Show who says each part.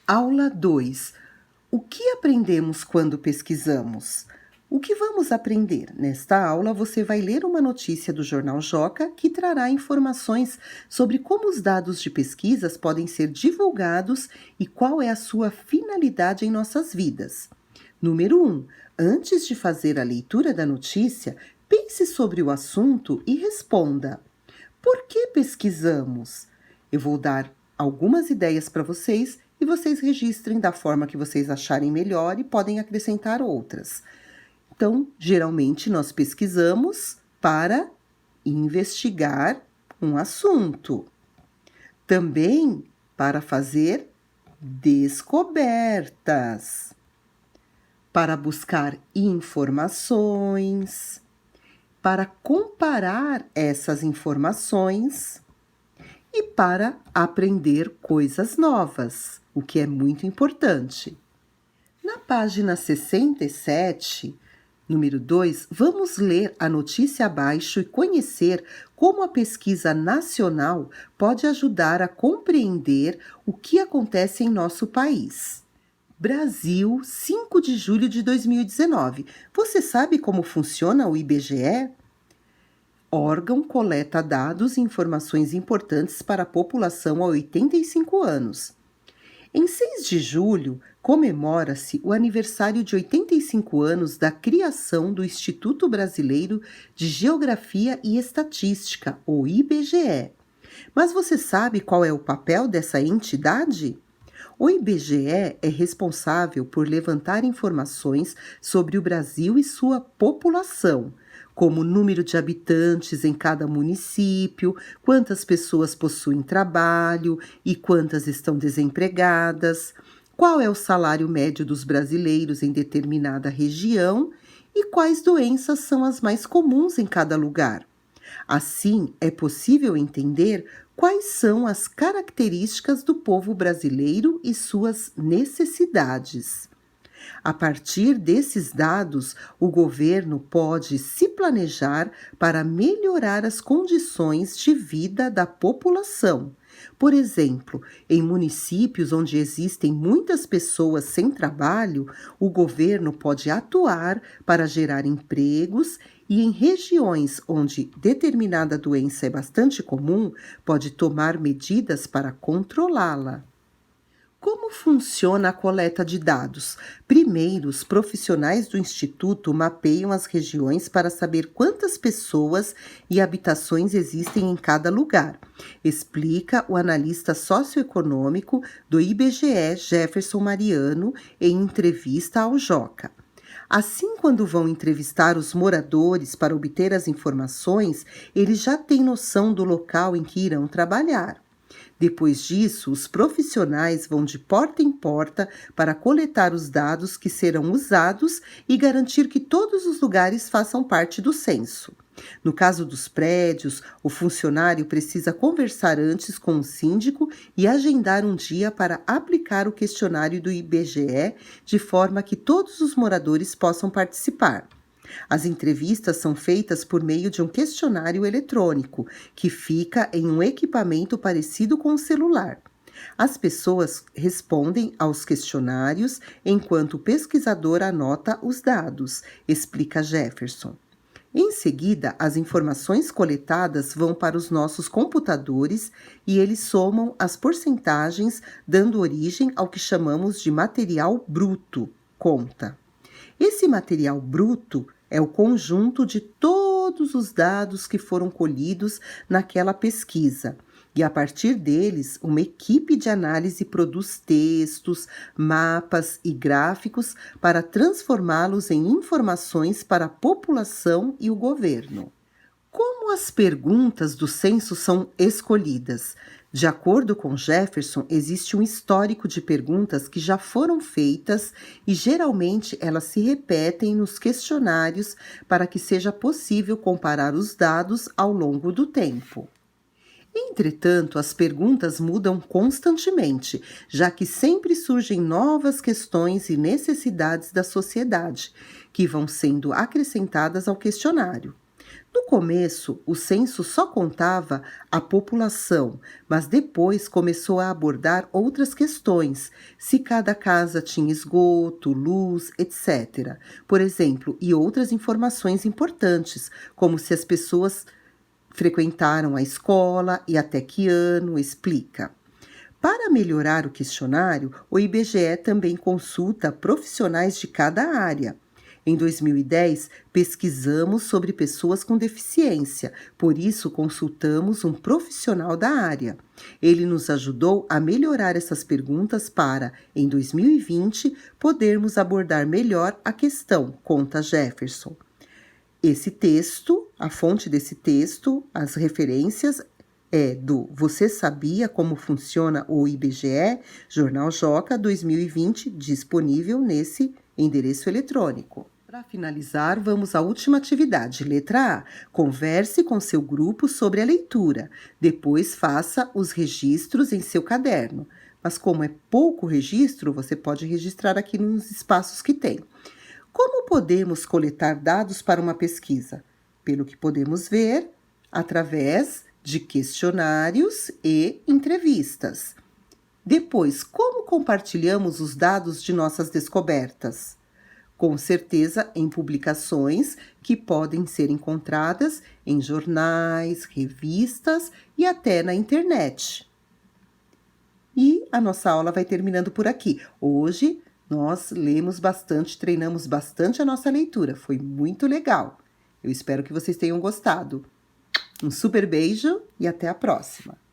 Speaker 1: Aula 2. O que aprendemos quando pesquisamos? O que vamos aprender? Nesta aula, você vai ler uma notícia do Jornal Joca que trará informações sobre como os dados de pesquisas podem ser divulgados e qual é a sua finalidade em nossas vidas. Número 1. Antes de fazer a leitura da notícia, pense sobre o assunto e responda: por que pesquisamos? Eu vou dar algumas ideias para vocês e vocês registrem da forma que vocês acharem melhor e podem acrescentar outras. Então, geralmente nós pesquisamos para investigar um assunto. Também para fazer descobertas, para buscar informações, para comparar essas informações e para aprender coisas novas, o que é muito importante. Na página 67, número 2, vamos ler a notícia abaixo e conhecer como a pesquisa nacional pode ajudar a compreender o que acontece em nosso país. Brasil, 5 de julho de 2019. Você sabe como funciona o IBGE? Órgão coleta dados e informações importantes para a população a 85 anos. Em 6 de julho, comemora-se o aniversário de 85 anos da criação do Instituto Brasileiro de Geografia e Estatística, o IBGE. Mas você sabe qual é o papel dessa entidade? O IBGE é responsável por levantar informações sobre o Brasil e sua população, como o número de habitantes em cada município, quantas pessoas possuem trabalho e quantas estão desempregadas, qual é o salário médio dos brasileiros em determinada região e quais doenças são as mais comuns em cada lugar. Assim, é possível entender quais são as características do povo brasileiro e suas necessidades. A partir desses dados, o governo pode se planejar para melhorar as condições de vida da população. Por exemplo, em municípios onde existem muitas pessoas sem trabalho, o governo pode atuar para gerar empregos e em regiões onde determinada doença é bastante comum, pode tomar medidas para controlá-la. Como funciona a coleta de dados? Primeiro, os profissionais do Instituto mapeiam as regiões para saber quantas pessoas e habitações existem em cada lugar, explica o analista socioeconômico do IBGE, Jefferson Mariano, em entrevista ao Joca. Assim, quando vão entrevistar os moradores para obter as informações, eles já têm noção do local em que irão trabalhar. Depois disso, os profissionais vão de porta em porta para coletar os dados que serão usados e garantir que todos os lugares façam parte do censo. No caso dos prédios, o funcionário precisa conversar antes com o síndico e agendar um dia para aplicar o questionário do IBGE de forma que todos os moradores possam participar. As entrevistas são feitas por meio de um questionário eletrônico, que fica em um equipamento parecido com o celular. As pessoas respondem aos questionários enquanto o pesquisador anota os dados, explica Jefferson. Em seguida, as informações coletadas vão para os nossos computadores e eles somam as porcentagens, dando origem ao que chamamos de material bruto, conta. Esse material bruto é o conjunto de todos os dados que foram colhidos naquela pesquisa. E a partir deles, uma equipe de análise produz textos, mapas e gráficos para transformá-los em informações para a população e o governo. Como as perguntas do censo são escolhidas? De acordo com Jefferson, existe um histórico de perguntas que já foram feitas e geralmente elas se repetem nos questionários para que seja possível comparar os dados ao longo do tempo. Entretanto, as perguntas mudam constantemente, já que sempre surgem novas questões e necessidades da sociedade, que vão sendo acrescentadas ao questionário. No No começo, o censo só contava a população, mas depois começou a abordar outras questões, se cada casa tinha esgoto, luz, etc. Por exemplo, e outras informações importantes, como se as pessoas frequentaram a escola e até que ano, explica. Para melhorar o questionário, o IBGE também consulta profissionais de cada área. Em 2010, pesquisamos sobre pessoas com deficiência, por isso consultamos um profissional da área. Ele nos ajudou a melhorar essas perguntas para, em 2020, podermos abordar melhor a questão, conta Jefferson. Esse texto, a fonte desse texto, as referências é do Você Sabia Como Funciona o IBGE, Jornal Joca 2020, disponível nesse endereço eletrônico. Para finalizar, vamos à última atividade. Letra A. Converse com seu grupo sobre a leitura. Depois faça os registros em seu caderno. Mas como é pouco registro, você pode registrar aqui nos espaços que tem. Como podemos coletar dados para uma pesquisa? Pelo que podemos ver, através de questionários e entrevistas. Depois, como compartilhamos os dados de nossas descobertas? Com certeza em publicações que podem ser encontradas em jornais, revistas e até na internet. E a nossa aula vai terminando por aqui. Hoje nós lemos bastante, treinamos bastante a nossa leitura. Foi muito legal. Eu espero que vocês tenham gostado. Um super beijo e até a próxima!